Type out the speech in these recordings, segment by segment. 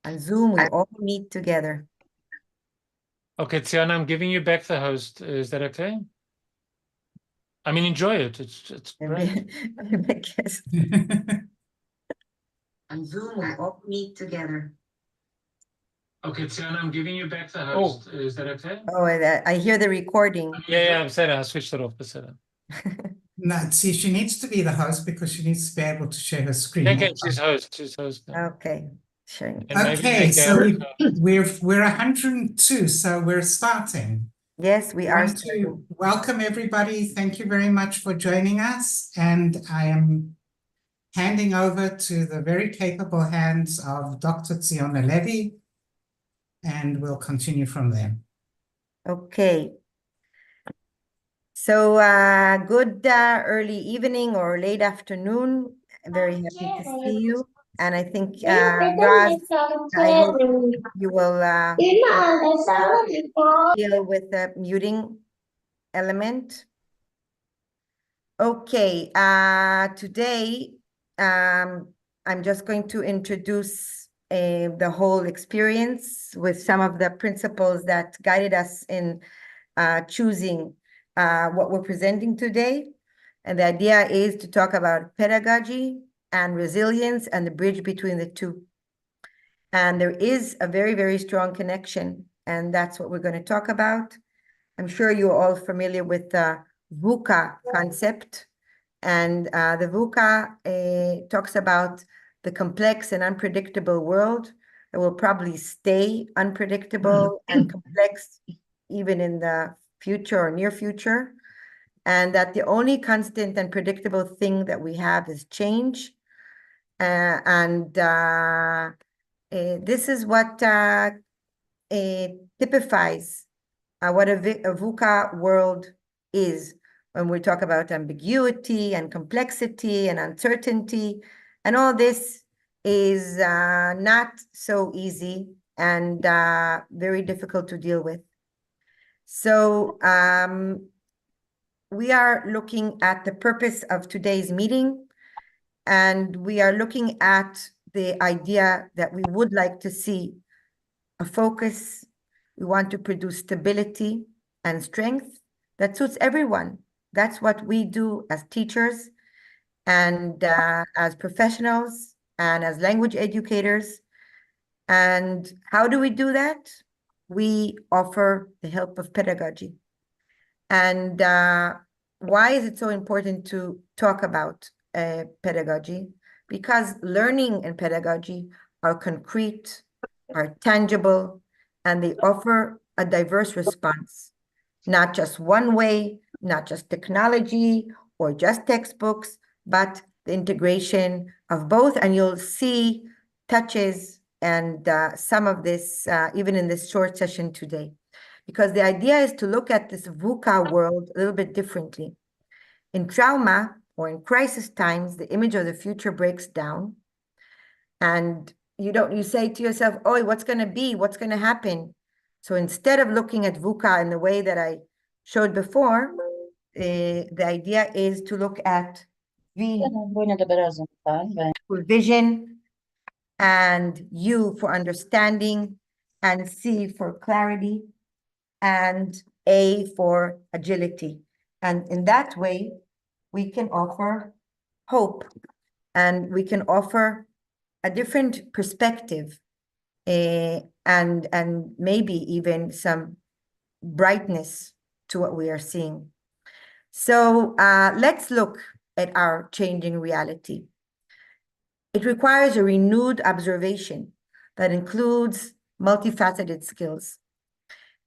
On Zoom, we all meet together. Okay, Tiana, I'm giving you back the host. Is that okay? I mean, enjoy it. It's great. I guess. On Zoom, we all meet together. Okay, Tiana, I'm giving you back the host. Is that okay? Oh, I hear the recording. Yeah, I'm saying I switched it off. No, see, she needs to be the host because she needs to be able to share her screen. Okay, she's host. now. Okay, sure. And maybe Okay, make so Gareth, we're 102, so we're starting. Yes, we I are. want to welcome everybody. Thank you very much for joining us. And I am handing over to the very capable hands of Dr. Ziona Levy, and we'll continue from there. Okay. So good early evening or late afternoon. Very happy to see you. And I think Raz, I hope you will deal with the muting element. Okay, today I'm just going to introduce the whole experience with some of the principles that guided us in choosing what we're presenting today. And the idea is to talk about pedagogy and resilience and the bridge between the two. And there is a very, very strong connection, and that's what we're going to talk about. I'm sure you're all familiar with the VUCA concept. And the VUCA talks about the complex and unpredictable world that will probably stay unpredictable and complex even in the future or near future. And that the only constant and predictable thing that we have is change. This is what typifies what a VUCA world is when we talk about ambiguity and complexity and uncertainty. And all this is not so easy and very difficult to deal with. So we are looking at the purpose of today's meeting, and we are looking at the idea that we would like to see a focus. We want to produce stability and strength that suits everyone. That's what we do as teachers and as professionals and as language educators. And how do we do that? We offer the help of pedagogy. And why is it so important to talk about pedagogy? Because learning and pedagogy are concrete, are tangible, and they offer a diverse response, not just one way, not just technology or just textbooks, but the integration of both. And you'll see touches and some of this even in this short session today. Because the idea is to look at this VUCA world a little bit differently. In trauma or in crisis times, the image of the future breaks down. And you say to yourself, oh, what's going to be? What's going to happen? So instead of looking at VUCA in the way that I showed before, the idea is to look at for vision, and U for understanding, and C for clarity, and A for agility. And in that way, we can offer hope, and we can offer a different perspective, and maybe even some brightness to what we are seeing. So let's look at our changing reality. It requires a renewed observation that includes multifaceted skills.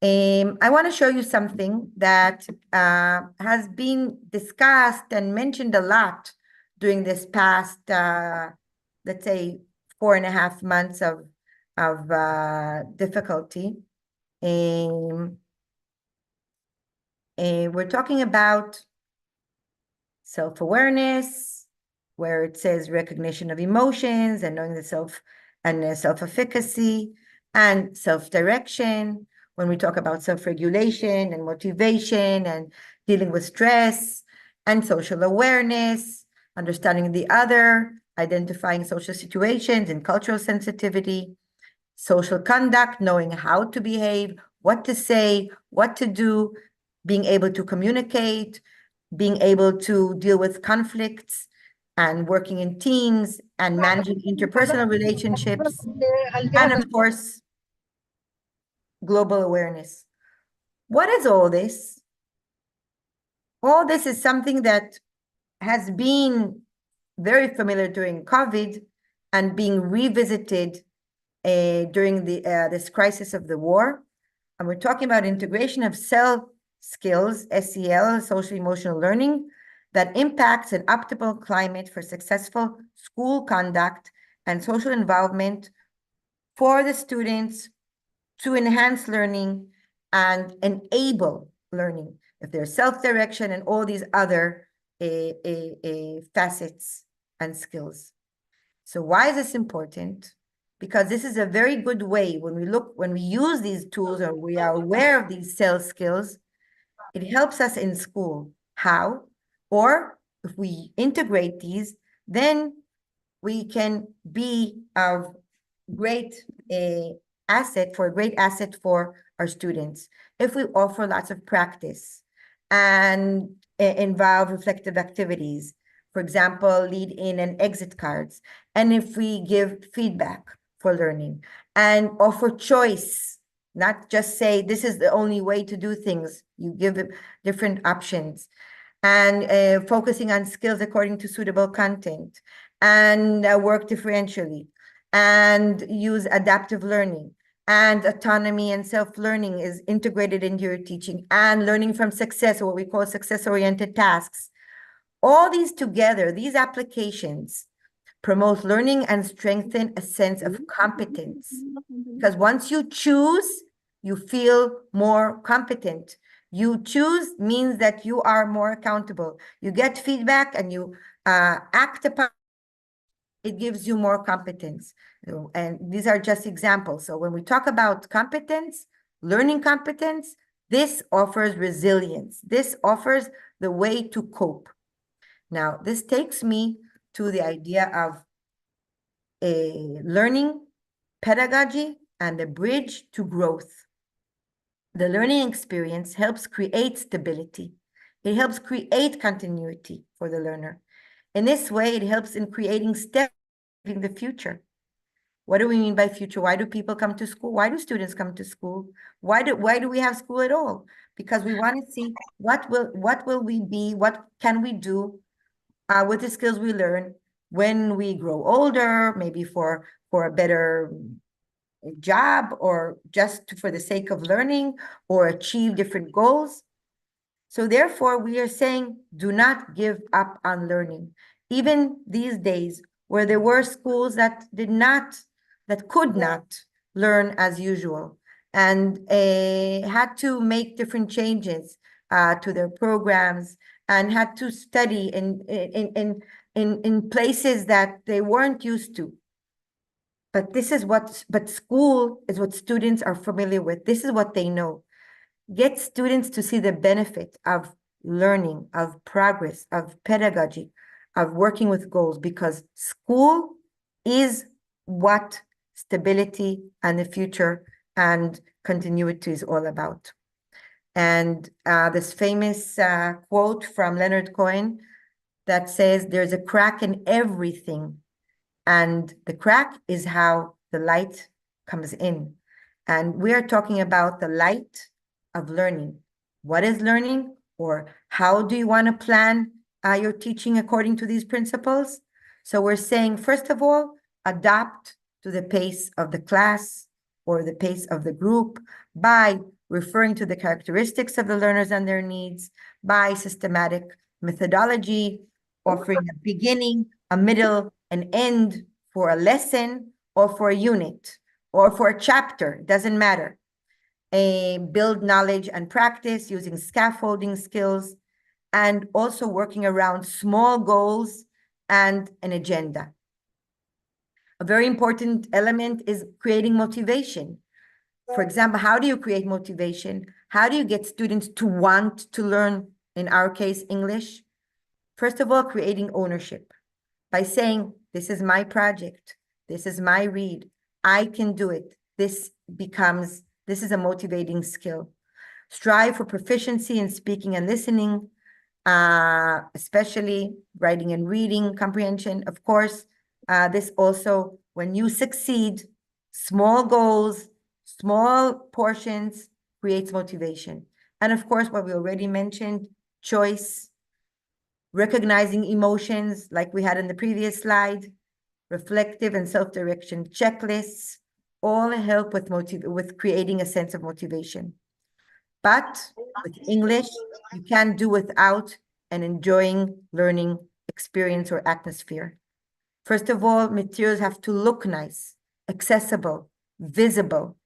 I want to show you something that has been discussed and mentioned a lot during this past, let's say, 4.5 months of difficulty. We're talking about self-awareness, where it says recognition of emotions and knowing the self and self-efficacy and self-direction. When we talk about self-regulation and motivation and dealing with stress and social awareness, understanding the other, identifying social situations and cultural sensitivity. social conduct, knowing how to behave, what to say, what to do, being able to communicate, being able to deal with conflicts, and working in teams, and managing interpersonal relationships, and of course, global awareness. What is all this? All this is something that has been very familiar during COVID and being revisited during this crisis of the war. And we're talking about integration of SEL skills, SEL, social emotional learning, that impacts an optimal climate for successful school conduct and social involvement for the students to enhance learning and enable learning, if there's self-direction and all these other facets and skills. So why is this important? Because this is a very good way when we use these tools or we are aware of these SEL skills, it helps us in school. How? Or if we integrate these, then we can be a great asset for our students. If we offer lots of practice and involve reflective activities, for example, lead in and exit cards, and if we give feedback for learning and offer choice, not just say this is the only way to do things, you give them different options, and focusing on skills according to suitable content, and work differentially, and use adaptive learning, and autonomy and self-learning is integrated into your teaching, and learning from success, or what we call success-oriented tasks. All these together, these applications promote learning and strengthen a sense of competence. Because once you choose, you feel more competent. You choose means that you are more accountable. You get feedback and you act upon it, gives you more competence. And these are just examples. So when we talk about competence, learning competence, this offers resilience. This offers the way to cope. Now, this takes me to the idea of learning, pedagogy, and the bridge to growth. The learning experience helps create stability. It helps create continuity for the learner. In this way, it helps in creating steps in the future. What do we mean by future? Why do people come to school? Why do students come to school? Why do we have school at all? Because we want to see what will we be, what can we do with the skills we learn when we grow older, maybe for a better job, or just for the sake of learning, or achieve different goals. So therefore, we are saying, do not give up on learning. Even these days, where there were schools that could not learn as usual, and had to make different changes to their programs, and had to study in places that they weren't used to. But school is what students are familiar with. This is what they know. Get students to see the benefit of learning, of progress, of pedagogy, of working with goals, because school is what stability and the future and continuity is all about. And this famous quote from Leonard Cohen that says, there's a crack in everything, and the crack is how the light comes in. And we are talking about the light of learning. What is learning? Or how do you want to plan your teaching according to these principles? So we're saying, first of all, adapt to the pace of the class or the pace of the group by referring to the characteristics of the learners and their needs, by systematic methodology, offering a beginning, a middle, an end for a lesson, or for a unit, or for a chapter, doesn't matter. Build knowledge and practice using scaffolding skills, and also working around small goals and an agenda. A very important element is creating motivation. For example, how do you create motivation? How do you get students to want to learn, in our case, English? First of all, creating ownership by saying, this is my project. This is my read. I can do it. this is a motivating skill. Strive for proficiency in speaking and listening, especially writing and reading comprehension. Of course, this also, when you succeed, small goals, small portions creates motivation. And of course, what we already mentioned, choice, recognizing emotions like we had in the previous slide, reflective and self-direction checklists, all help with creating a sense of motivation. But with English, you can't do without an enjoying learning experience or atmosphere. First of all, materials have to look nice, accessible, visible.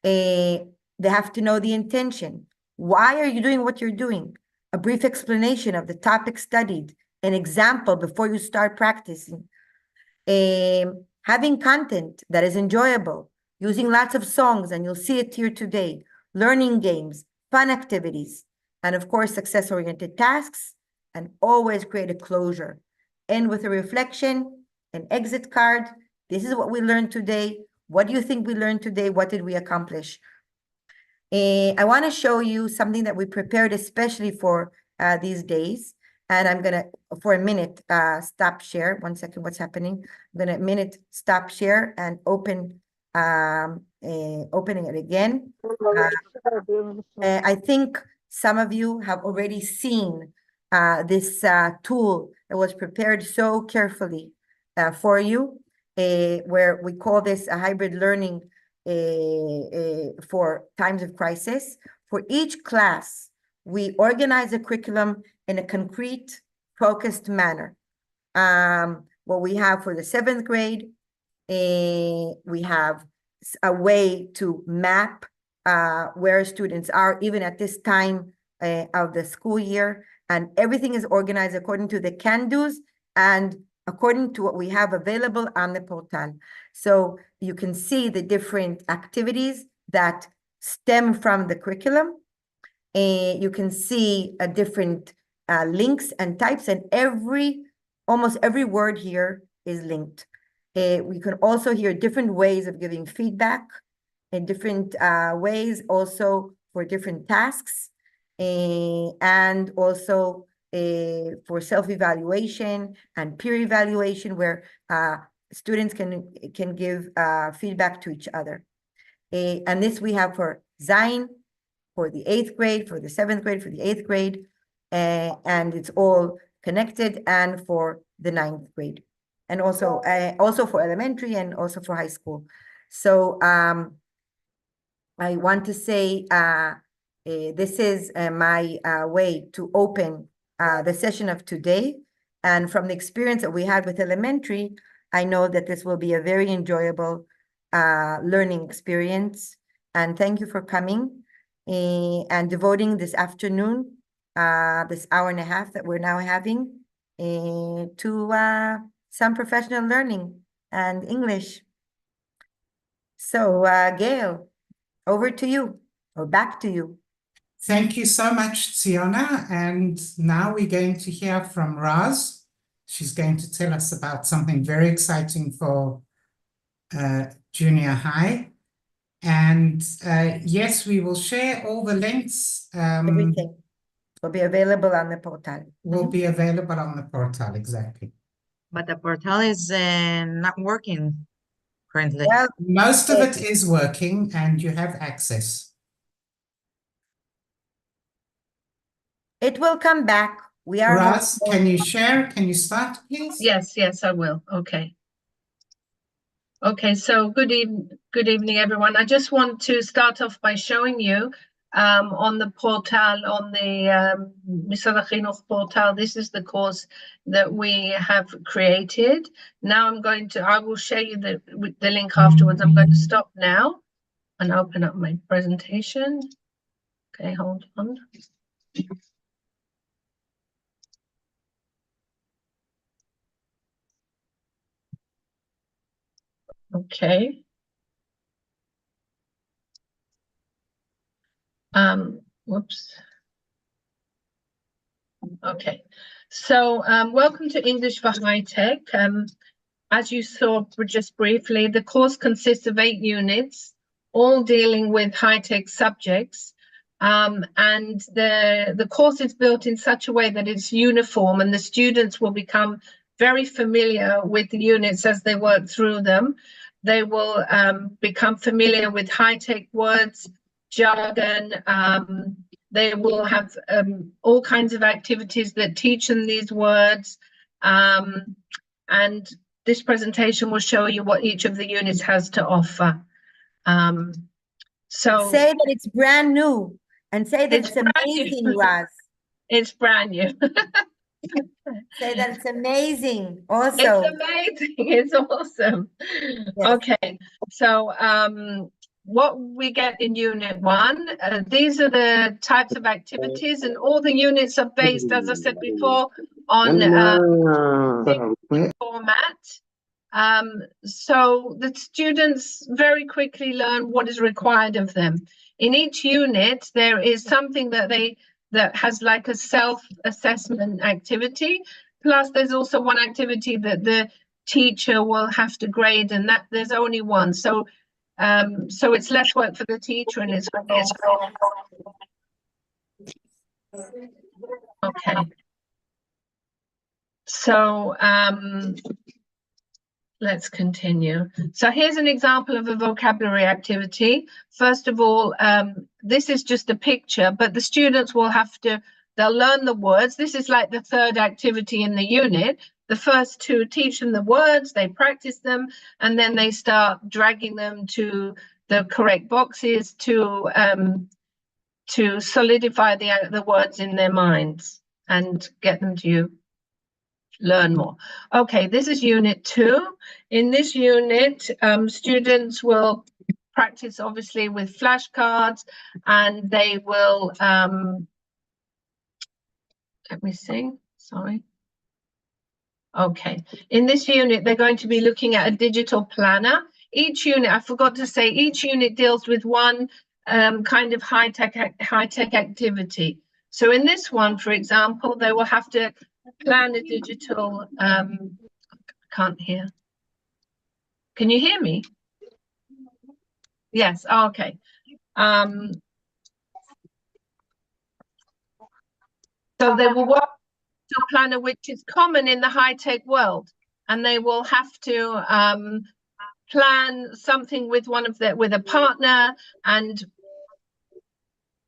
They have to know the intention. Why are you doing what you're doing? A brief explanation of the topic studied, an example before you start practicing. Having content that is enjoyable, using lots of songs, and you'll see it here today, learning games, fun activities, and of course, success-oriented tasks, and always create a closure. End with a reflection, an exit card. This is what we learned today. What do you think we learned today? What did we accomplish? I want to show you something that we prepared especially for these days. And I'm going to, for a minute, stop share. 1 second, what's happening? I'm going to stop share and opening it again. I think some of you have already seen this tool that was prepared so carefully for you, where we call this a hybrid learning for times of crisis. For each class, we organize a curriculum in a concrete, focused manner. What we have for the 7th grade, we have a way to map where students are, even at this time of the school year, and everything is organized according to the can-dos and according to what we have available on the portal. So you can see the different activities that stem from the curriculum. You can see different links and types, and almost every word here is linked. We can also hear different ways of giving feedback in different ways, also for different tasks, and also for self-evaluation and peer evaluation, where students can give feedback to each other. And this we have for Zayin, for the 8th grade, for the 7th grade, for the 8th grade, and it's all connected, and for the 9th grade, and also for elementary and also for high school. So I want to say this is my way to open the session of today. And from the experience that we had with elementary, I know that this will be a very enjoyable learning experience. And thank you for coming and devoting this afternoon, this hour and a half that we're now having, to some professional learning and English. So Gail, over to you, or back to you. Thank you so much, Tziona. And now we're going to hear from Roz. She's going to tell us about something very exciting for junior high. And yes, we will share all the links. Everything will be available on the portal. Will be available on the portal, exactly. But the portal is not working currently. Well, Most of it is working and you have access. it will come back. We are Roz, can you share? Can you start, please? Yes, I will. Okay. Okay, so good evening, everyone. I just want to start off by showing you on the portal, on the Misad HaChinuch portal, this is the course that we have created. Now I will share you the link afterwards. I'm going to stop now and open up my presentation. Okay, hold on. Okay. Whoops. Okay, so welcome to English for High Tech. As you saw just briefly, the course consists of 8 units, all dealing with high-tech subjects. And the course is built in such a way that it's uniform, and the students will become very familiar with the units as they work through them. They will become familiar with high-tech words, jargon. They will have all kinds of activities that teach them these words. And this presentation will show you what each of the units has to offer. So Say that it's brand new and say that It's it's brand new. amazing, Raz. it's brand new. Say that it's amazing also. It's amazing. It's awesome. Yes. Okay, so what we get in Unit 1, these are the types of activities, and all the units are based, as I said before, on format. So the students very quickly learn what is required of them. In each unit, there is something that has like a self-assessment activity. Plus, there's also one activity that the teacher will have to grade, and that there's only one. So, so it's less work for the teacher, and it's okay. So, let's continue. So here's an example of a vocabulary activity. First of all, this is just a picture, but the students will have to, they'll learn the words. This is like the third activity in the unit. The first two teach them the words, they practice them, and then they start dragging them to the correct boxes to solidify the words in their minds and get them to learn more. Okay, this is Unit 2. In this unit, students will practice obviously with flashcards, and they will, let me see, sorry. Okay, in this unit, they're going to be looking at a digital planner. Each unit, I forgot to say, each unit deals with one kind of high-tech activity. So in this one, for example, they will have to plan a digital, I can't hear. Can you hear me? Yes, okay. So they will work to a planner which is common in the high-tech world, and they will have to plan something with with a partner, and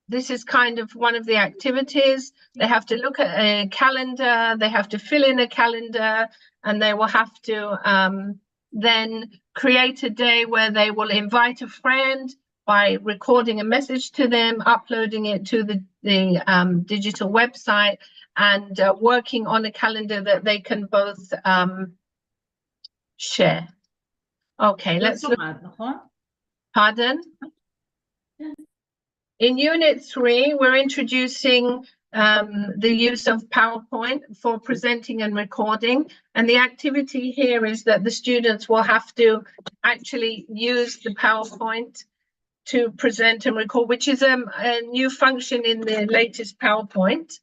this is kind of one of the activities. They have to look at a calendar, they have to fill in a calendar, and they will have to then create a day where they will invite a friend by recording a message to them, uploading it to the digital website, and working on a calendar that they can both share. Okay, let's look. Pardon? In Unit 3, we're introducing the use of PowerPoint for presenting and recording. And the activity here is that the students will have to actually use the PowerPoint to present and record, which is a new function in the latest PowerPoint.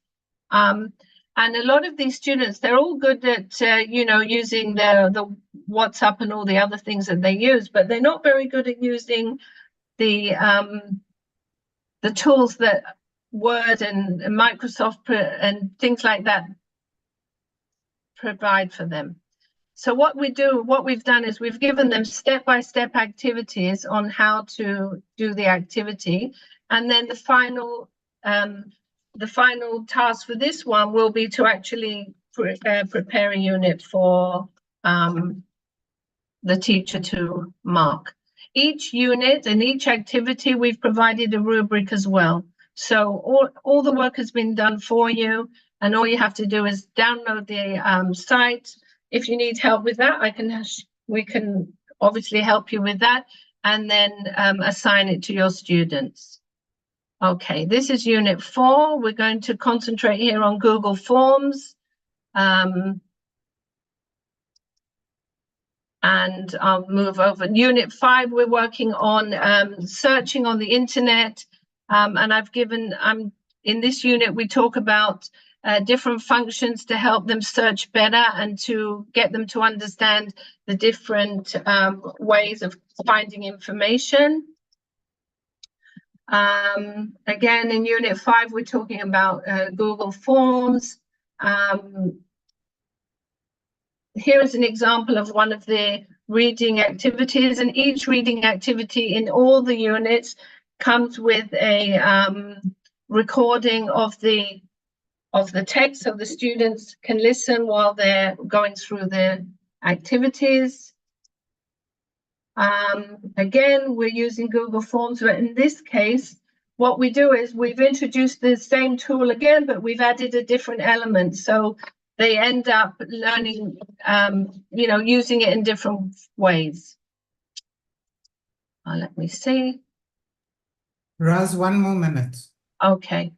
And a lot of these students, they're all good at, you know, using the WhatsApp and all the other things that they use, but they're not very good at using the tools that Word and Microsoft and things like that provide for them. So what we've done is we've given them step-by-step activities on how to do the activity, and then the final task for this one will be to actually prepare a unit for the teacher to mark. Each unit and each activity, we've provided a rubric as well. So all the work has been done for you, and all you have to do is download the site. If you need help with that, we can obviously help you with that, and then assign it to your students. Okay, this is Unit 4. We're going to concentrate here on Google Forms. And I'll move over. Unit 5, we're working on searching on the internet. And in this unit, we talk about different functions to help them search better and to get them to understand the different ways of finding information. Again, in Unit 5, we're talking about Google Forms. Here is an example of one of the reading activities, and each reading activity in all the units comes with a recording of the text, so the students can listen while they're going through the activities. Again, we're using Google Forms, but in this case, what we do is we've introduced the same tool again, but we've added a different element. So they end up learning, using it in different ways. Let me see. Roz, 1 more minute. Okay.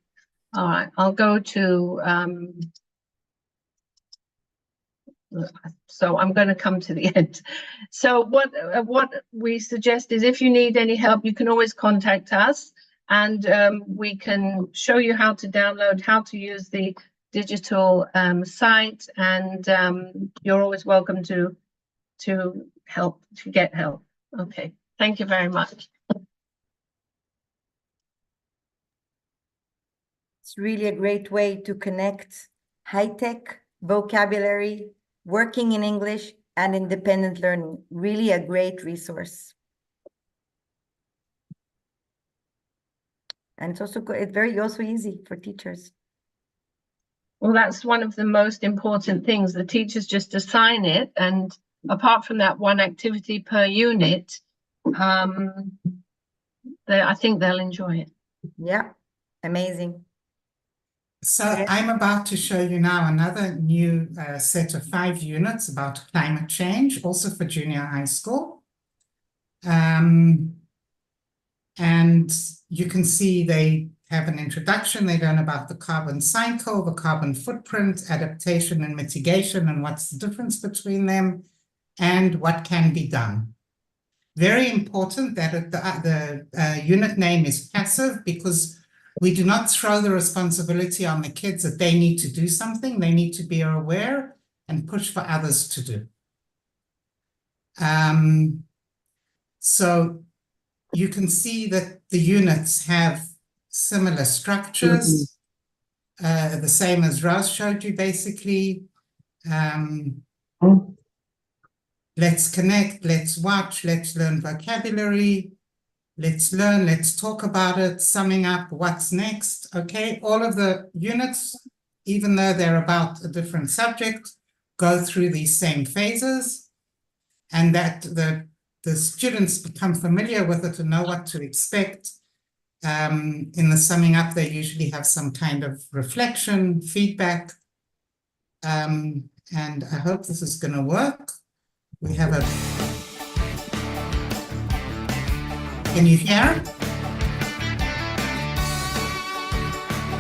All right. I'll go to, so I'm going to come to the end. So what we suggest is if you need any help, you can always contact us, and we can show you how to download, how to use the digital site, and you're always welcome to get help. Okay, thank you very much. It's really a great way to connect high-tech vocabulary, working in English, and independent learning. Really a great resource. And it's also also easy for teachers. Well, that's one of the most important things. The teachers just assign it, and apart from that one activity per unit, I think they'll enjoy it. Yeah, amazing. So I'm about to show you now another new set of 5 units about climate change, also for junior high school. And you can see they have an introduction. They learn about the carbon cycle, the carbon footprint, adaptation and mitigation, and what's the difference between them, and what can be done. Very important that the unit name is passive, because we do not throw the responsibility on the kids that they need to do something. They need to be aware and push for others to do. So you can see that the units have similar structures, the same as Roz showed you, basically. Let's connect, let's watch, let's learn vocabulary. Let's learn, let's talk about it, summing up what's next, okay? All of the units, even though they're about a different subject, go through these same phases, and that the students become familiar with it and know what to expect. In the summing up, they usually have some kind of reflection, feedback, and I hope this is going to work. We have a... Can you hear?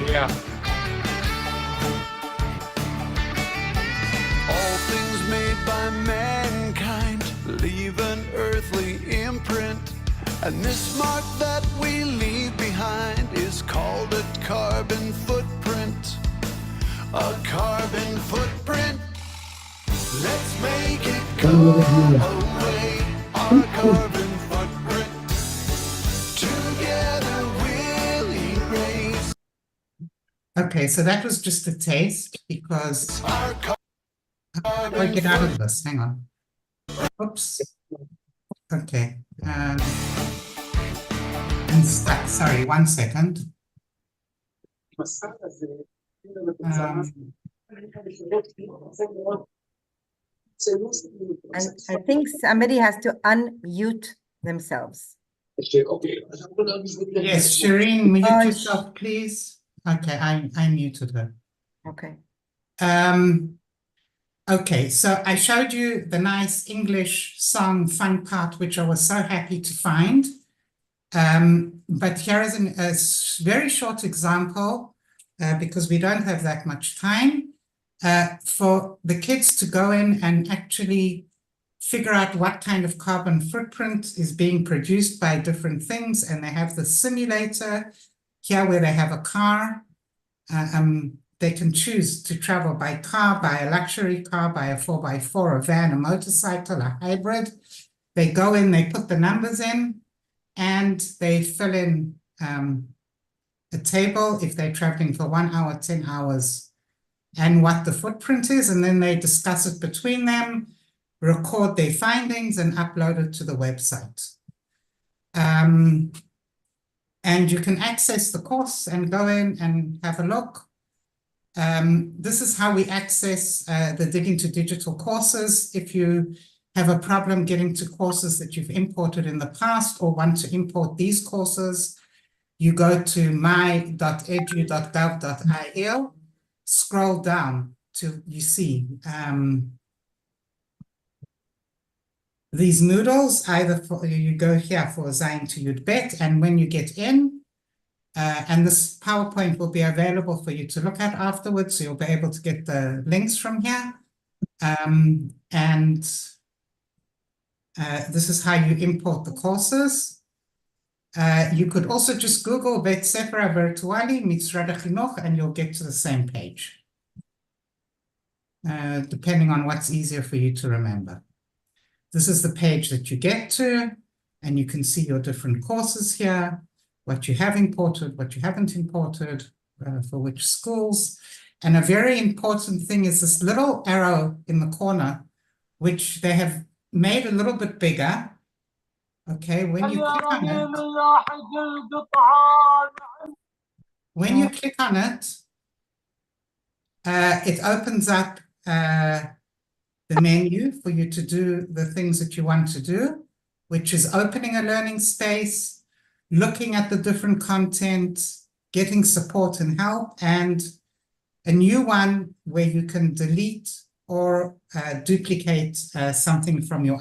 Yeah. All things made by mankind leave an earthly imprint, and this mark that we leave behind is called a carbon footprint. A carbon footprint. Let's make it go away. Our carbon footprint. Together we'll erase. Okay, so that was just a taste, because Our how do I get out of this? Hang on. Oops. Okay. I'm stuck. Sorry, 1 second. And I think somebody has to unmute themselves. Yes, Shireen, mute yourself, please. Okay, I muted her. Okay. Okay, so I showed you the nice English song fun part, which I was so happy to find. But here is a very short example, because we don't have that much time, for the kids to go in and actually figure out what kind of carbon footprint is being produced by different things. And they have the simulator here where they have a car. They can choose to travel by car, by a luxury car, by a 4x4, a van, a motorcycle, a hybrid. They go in, they put the numbers in, and they fill in a table if they're traveling for 1 hour, 10 hours, and what the footprint is, and then they discuss it between them, record their findings, and upload it to the website. And you can access the course and go in and have a look. This is how we access the Dig Into Digital courses. If you have a problem getting to courses that you've imported in the past or want to import these courses, you go to my.edu.gov.il, scroll down to you see these Moodles, either for you go here for Zain to Yud-Bet, and when you get in, and this PowerPoint will be available for you to look at afterwards, so you'll be able to get the links from here. This is how you import the courses. You could also just Google Bet Sefer Virtuali Misrad HaChinuch and you'll get to the same page, depending on what's easier for you to remember. This is the page that you get to, and you can see your different courses here, what you have imported, what you haven't imported, for which schools. And a very important thing is this little arrow in the corner, which they have made a little bit bigger. Okay, when you click on it, it opens up the menu for you to do the things that you want to do, which is opening a learning space, looking at the different content, getting support and help, and a new one where you can delete or duplicate something from your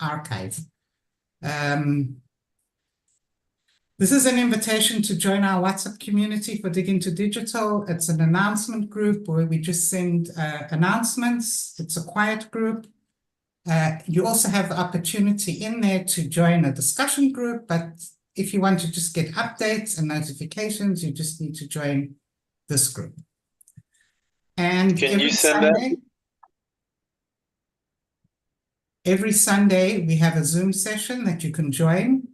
archive. This is an invitation to join our WhatsApp community for Dig Into Digital. It's an announcement group where we just send announcements. It's a quiet group. You also have the opportunity in there to join a discussion group, but if you want to just get updates and notifications, you just need to join this group. And every Sunday, we have a Zoom session that you can join.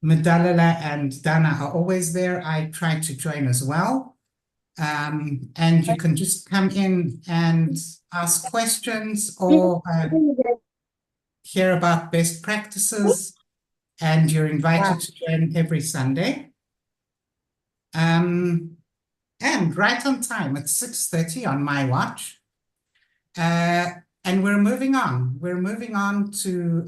Medalala and Dana are always there. I try to join as well. And you can just come in and ask questions or hear about best practices, and you're invited to join every Sunday. And right on time, it's 6:30 on my watch. And we're moving on. We're moving on to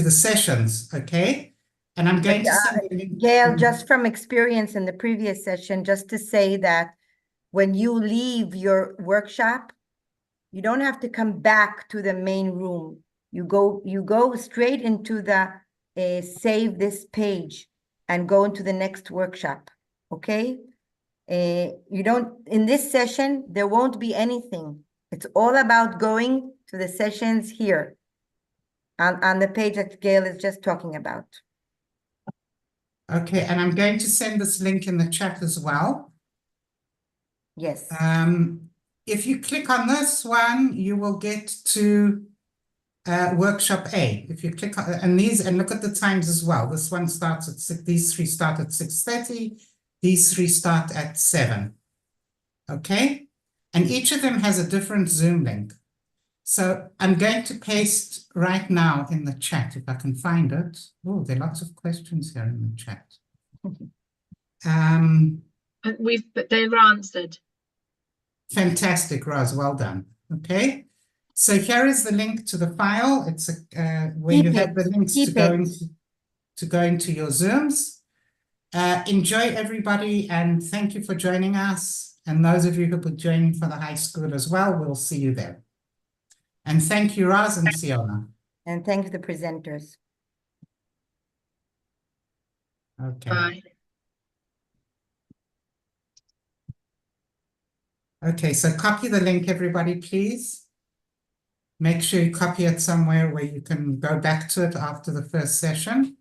the sessions, okay? And I'm going to send Gail, just from experience in the previous session, just to say that when you leave your workshop, you don't have to come back to the main room. You go straight into the save this page and go into the next workshop, okay? You don't, in this session, there won't be anything. It's all about going to the sessions here on the page that Gail is just talking about. Okay, and I'm going to send this link in the chat as well. Yes. If you click on this one, you will get to workshop A. If you click on and look at the times as well. This one starts at 6, these three start at 6:30, these three start at 7. Okay, and each of them has a different Zoom link. So I'm going to paste right now in the chat if I can find it. Oh, there are lots of questions here in the chat. They've answered. Fantastic, Roz, well done. Okay, so here is the link to the file. It's where you have the links to go into your Zooms. Enjoy, everybody, and thank you for joining us. And those of you who will join for the high school as well, we'll see you there. And thank you, Roz and Siona. And thank the presenters. Okay. Bye. Okay, so copy the link, everybody, please. Make sure you copy it somewhere where you can go back to it after the first session.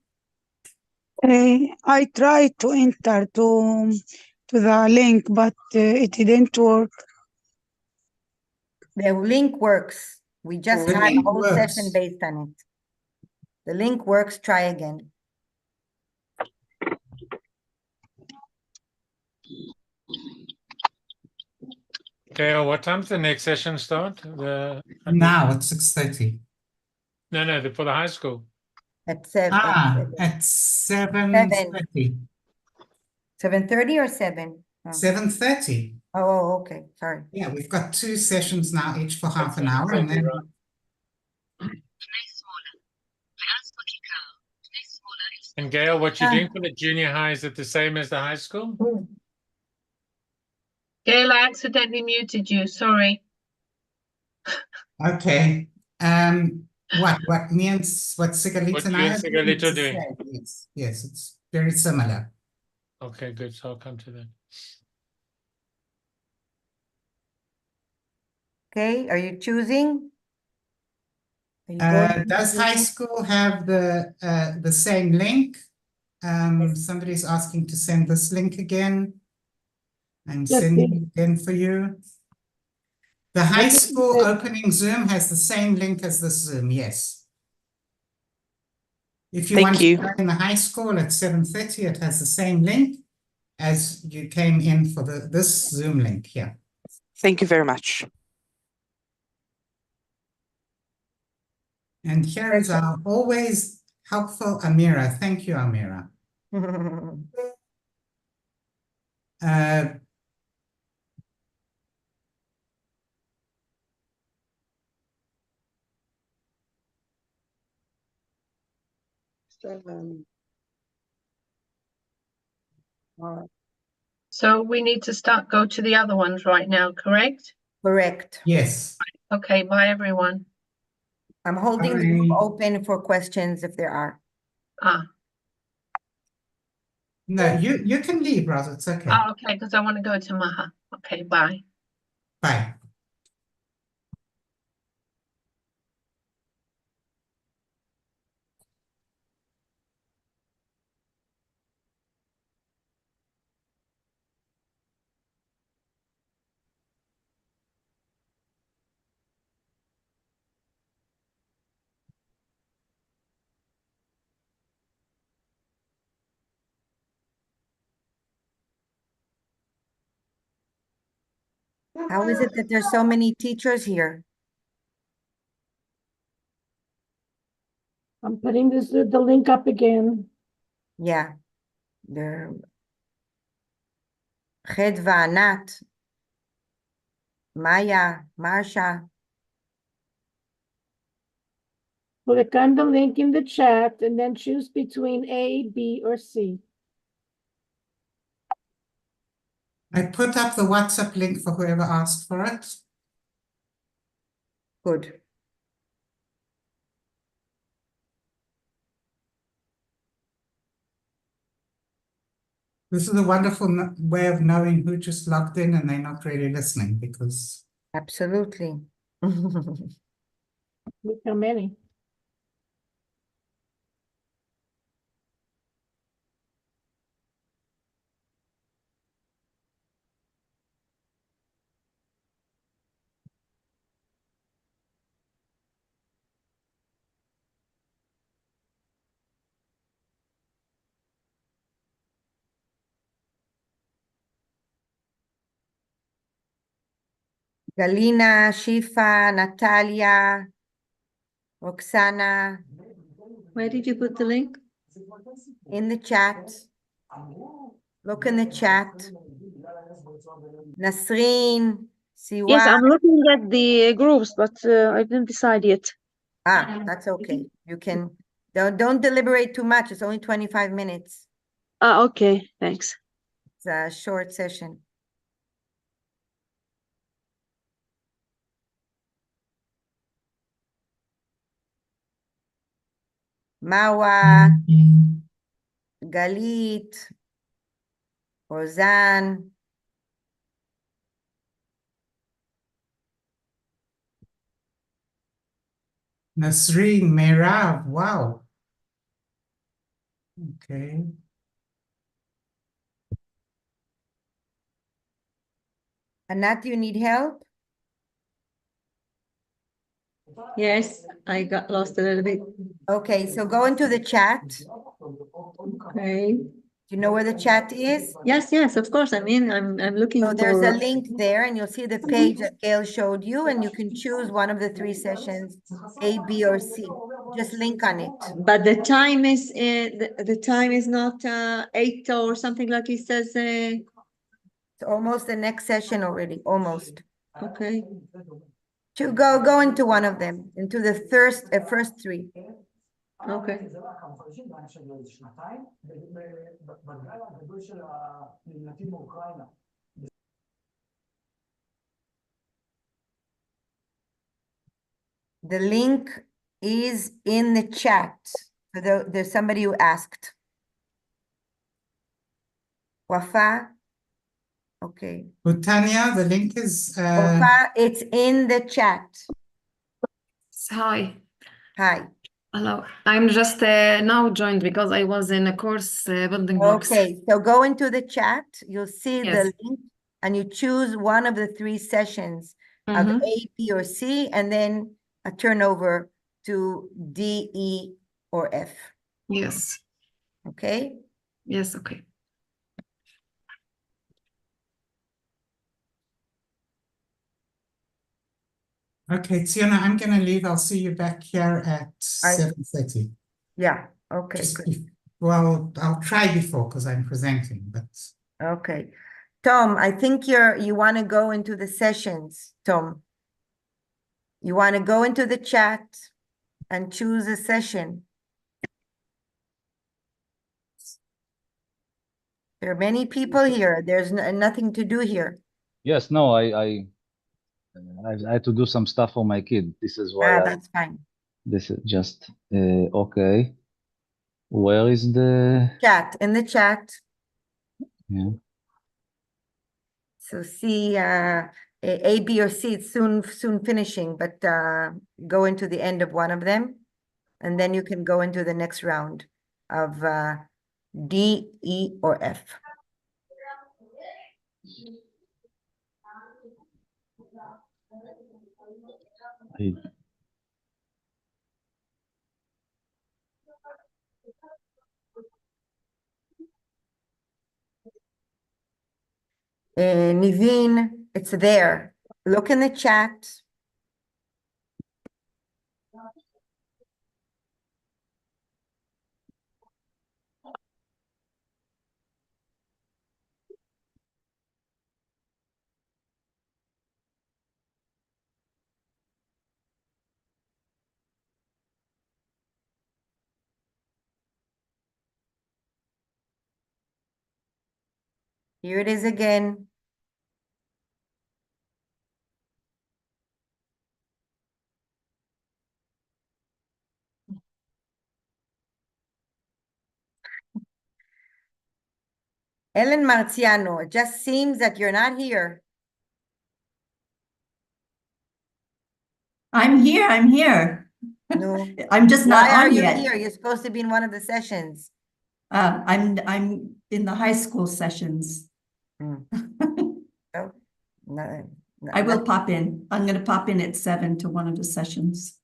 I tried to enter to the link, but it didn't work. The link works. We just The had a link whole works. session based on it. The link works, try again. Gail, what time's the next session start? Now at 6:30. No, for the high school. At seven, At 7:30. 7:30 or 7? Oh. 7:30. Oh, okay, sorry. Yeah, we've got 2 sessions now, each for half an hour, 7:30, and then right. And Gail, what you're doing for the junior high, is it the same as the high school? Gail, I accidentally muted you, sorry. okay. What me and what Sigalita What and you I and are doing Sigalita is the doing. same. Yes, it's very similar. Okay, good. So I'll come to that. Okay, are you choosing? Are you going Does to- high school have the same link? Somebody's asking to send this link again. I'm Yes, sending please. it again for you. The high think school that- opening Zoom has the same link as this Zoom, yes. If you Thank want you. to join the high school at 7:30, it has the same link as you came in for this Zoom link here. Thank you very much. And here is our always helpful Amira. Thank you, Amira. Uh, So we need to go to the other ones right now, correct? Correct. yes. Okay, bye everyone. I'm holding the Zoom Bye. open for questions if there are. Ah, No, you can leave, Roz. It's okay. okay, because I want to go to Maha. Okay, bye. Bye. How is it that there's so many teachers here? I'm putting the link up again. Yeah. There. Chedva, Nat, Maya, Marsha. Click on the link in the chat and then choose between A, B, or C. I put up the WhatsApp link for whoever asked for it. Good. This is a wonderful way of knowing who just logged in and they're not really listening because Absolutely. Look how many. Galina, Shifa, Natalia, Roxana, Where did you put the link? in the chat. Look in the chat. Nasreen, Siwa. Yes, I'm looking at the groups, but I didn't decide yet. That's okay. You can, don't deliberate too much. It's only 25 minutes. Okay, thanks. It's a short session. Mawa, Galit, Roseanne, Nasreen, Meirav, wow. Okay. Anat, you need help? Yes, I got lost a little bit. Okay, so go into the chat. Okay. Do you know where the chat is? Yes, yes, of course. I'm looking So there's a for. link there and you'll see the page that Gail showed you and you can choose one of the three sessions, A, B, or C. Just link on it. But the time is the time is not 8 or something like it says. It's almost the next session already, almost. Okay. To go into one of them, into the first three. Okay. The link is in the chat. So there's somebody who asked. Wafa? Okay. Tanya, the link is Wafa, it's in the chat. Hi, Hi. hello. I'm just now joined because I was in a course building blocks. Okay, so go into the chat. You'll see Yes. the link and you choose one of the three sessions of Mhm. A, B, or C, and then a turnover to D, E, or F. Yes. Okay? Yes. Okay. okay, Tiona, I'm gonna leave. I'll see you back here at 7:30. Yeah, okay, Just good. well, I'll try before because I'm presenting, but Okay. Tom, I think you want to go into the sessions, Tom. You want to go into the chat and choose a session. There are many people here. There's nothing to do here. Yes, no, I had to do some stuff for my kid. This is why That's fine. this is just okay. Where is the Chat, in the chat. yeah. So see, A, B, or C, it's soon finishing, but go into the end of one of them. And then you can go into the next round of D, E, or F. I- Niveen, it's there. Look in the chat. Here it is again. Ellen Marciano, it just seems that you're not here. I'm here. I'm here. No. I'm just not Why are on you yet. here? You're supposed to be in one of the sessions. I'm in the high school sessions. Oh, no, I will pop in. I'm going to pop in at 7 to one of the sessions.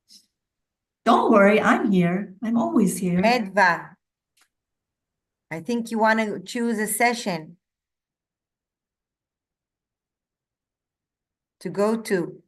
Don't worry, I'm here. I'm always here. Medva. I think you want to choose a session to go to.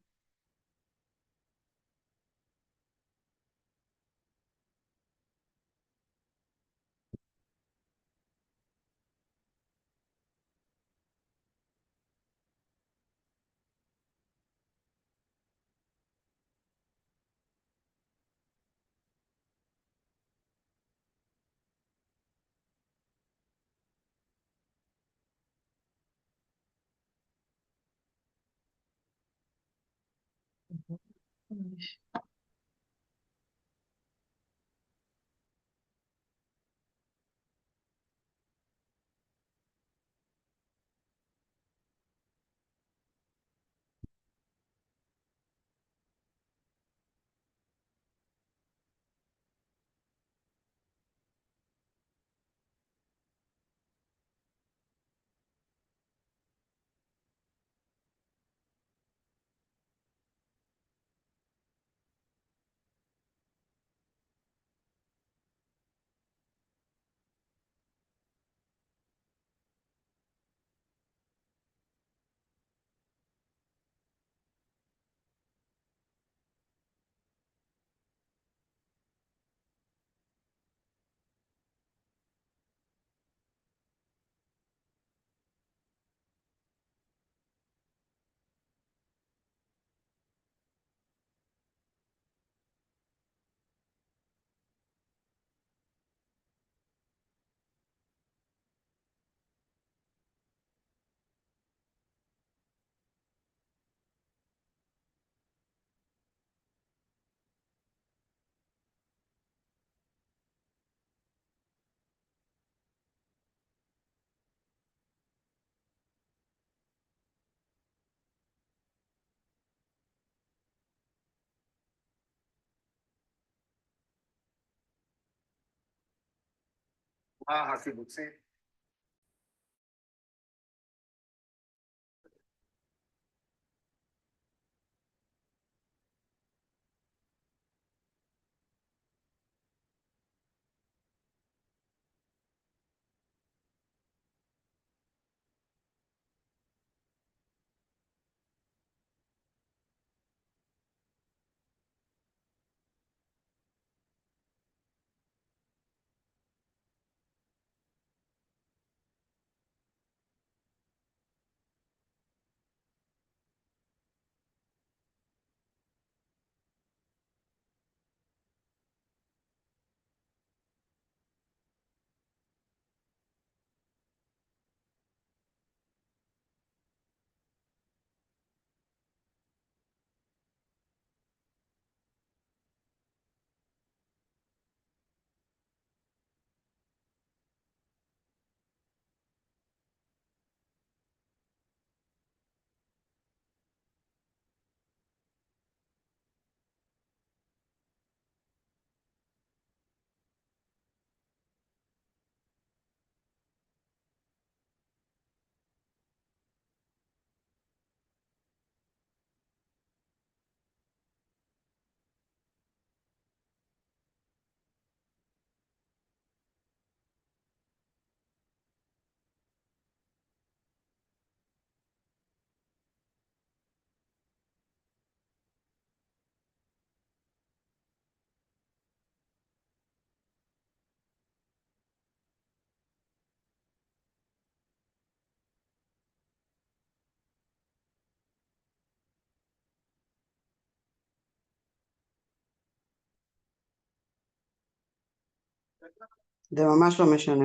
זה ממש לא משנה.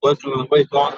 Wait long.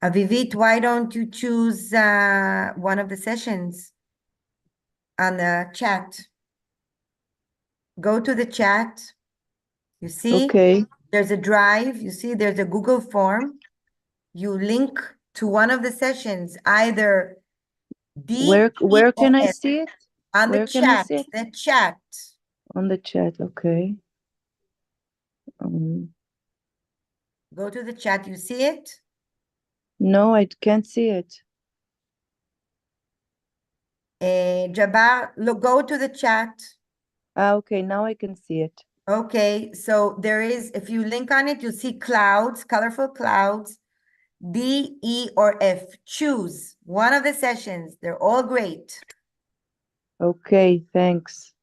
Avivit, why don't you choose one of the sessions on the chat? Go to the chat. You see? Okay. There's a drive. You see there's a Google form. You link to one of the sessions, either D, Where E, or can I F. see it? On the Where can I chat, see it? the chat. On the chat, okay. Go to the chat. You see it? No, I can't see it. Jabbar, look, go to the chat. Okay, now I can see it. Okay, so there is, if you link on it, you'll see clouds, colorful clouds, D, E, or F. Choose one of the sessions. They're all great. Okay, thanks.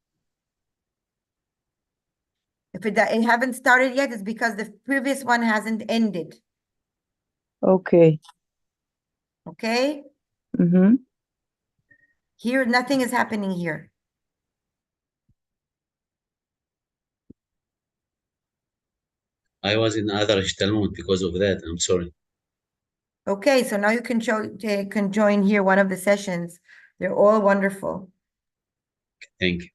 If it haven't started yet, it's because the previous one hasn't ended. Okay. Okay? Mm-hmm. Here, nothing is happening here. I was in other Talmud because of that. I'm sorry. Okay, so now you can can join here one of the sessions. They're all wonderful. Thank you.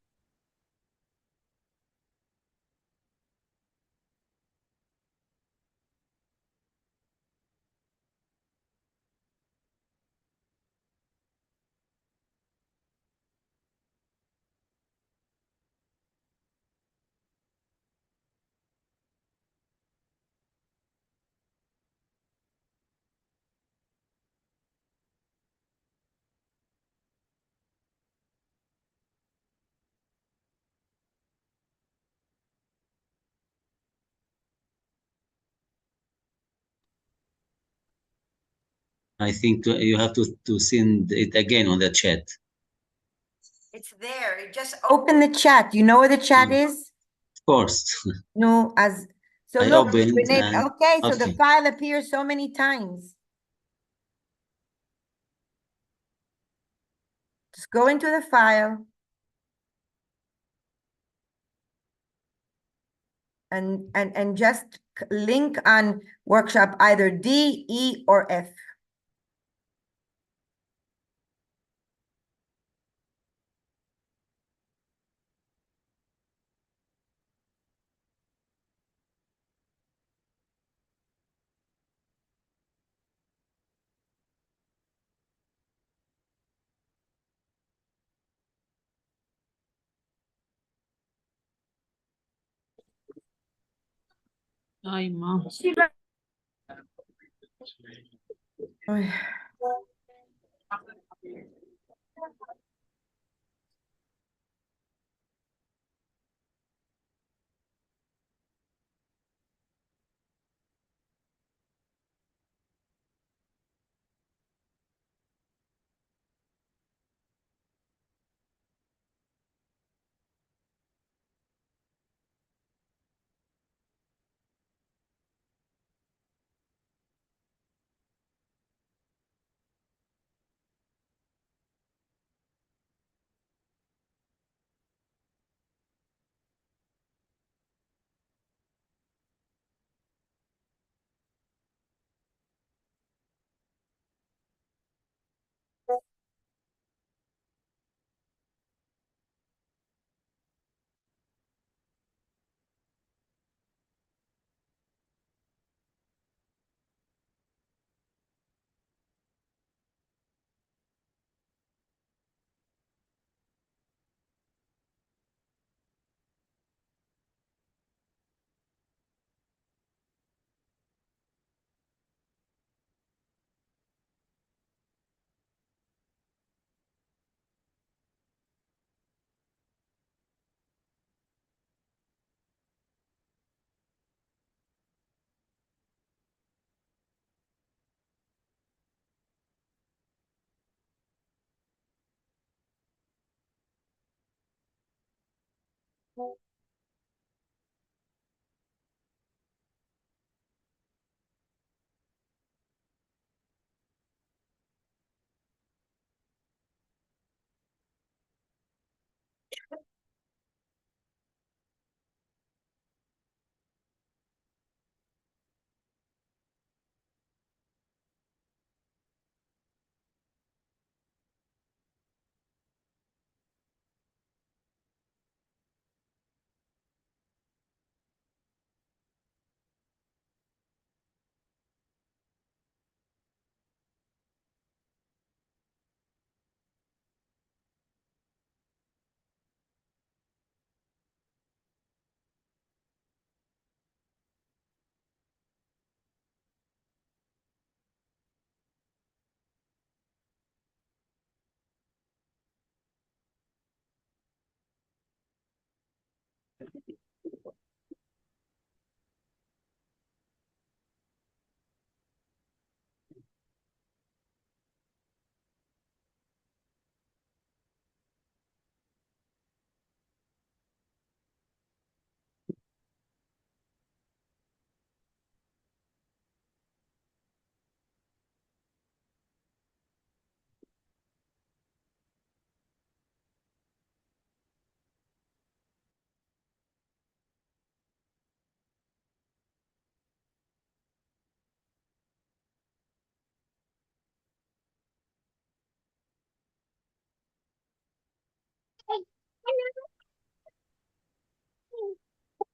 I think you have to send it again on the chat. It's there. You just open the chat. You know where the chat is? Of course. No, so I look, opened Renee, and okay, so the okay. file appears so many times. Just go into the file. And just link on workshop either D, E, or F. Ay, ma. Ay.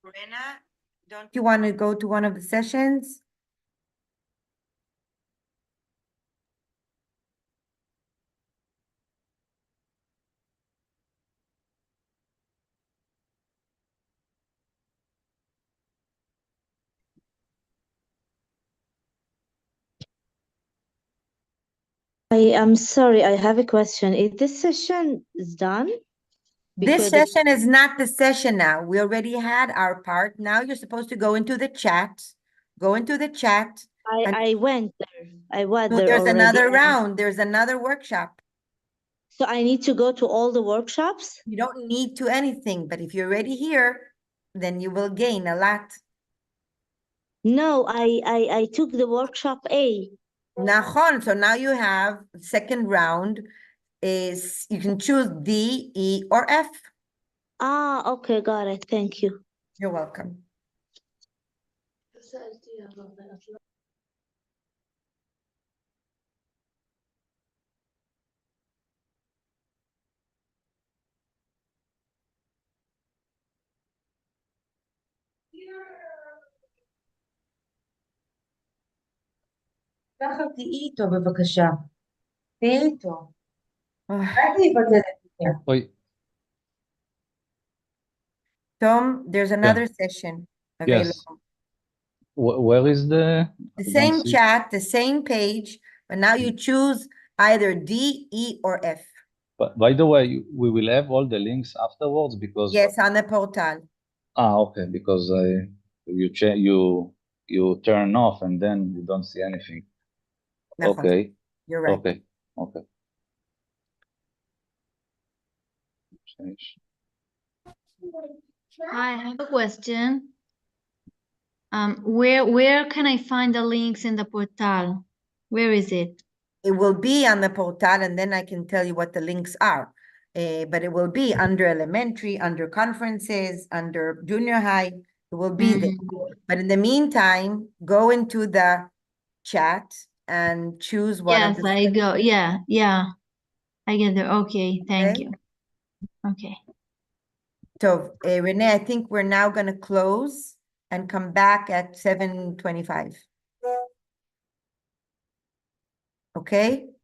Rena, don't you want to go to one of the sessions? I am sorry, I have a question. Is this session is done? This Because session is not the session now. We already had our part. Now you're supposed to go into the chat. Go into the chat. and- I went there. I was No, there there's already. another and- round. There's another workshop. So I need to go to all the workshops? You don't need to anything, but if you're already here, then you will gain a lot. No, I took the workshop A. Nachon, so now you have second round is you can choose D, E, or F. Ah, okay, got it. Thank you. You're welcome. ככה תהיי איתו בבקשה. תהיי איתו. Ah, אל תהיי בטלפון. Oi, Tom, there's another session yes. available. Where is the? The I don't same see. chat, the same page, but now you choose either D, E, or F. But by the way, we will have all the links afterwards because. Yes, on the portal. Okay, because you turn off and then you don't see anything. Nachon, Okay, you're right. okay. Change. I have a question. Where can I find the links in the portal? Where is it? It will be on the portal, and then I can tell you what the links are. But it will be under elementary, under conferences, under junior high. It will be there. But in the meantime, go into the chat and choose one of Yes, the. I go. Yeah. I get there. Okay, thank Okay. you. Okay. So, Renee, I think we're now going to close and come back at 7:25. Okay?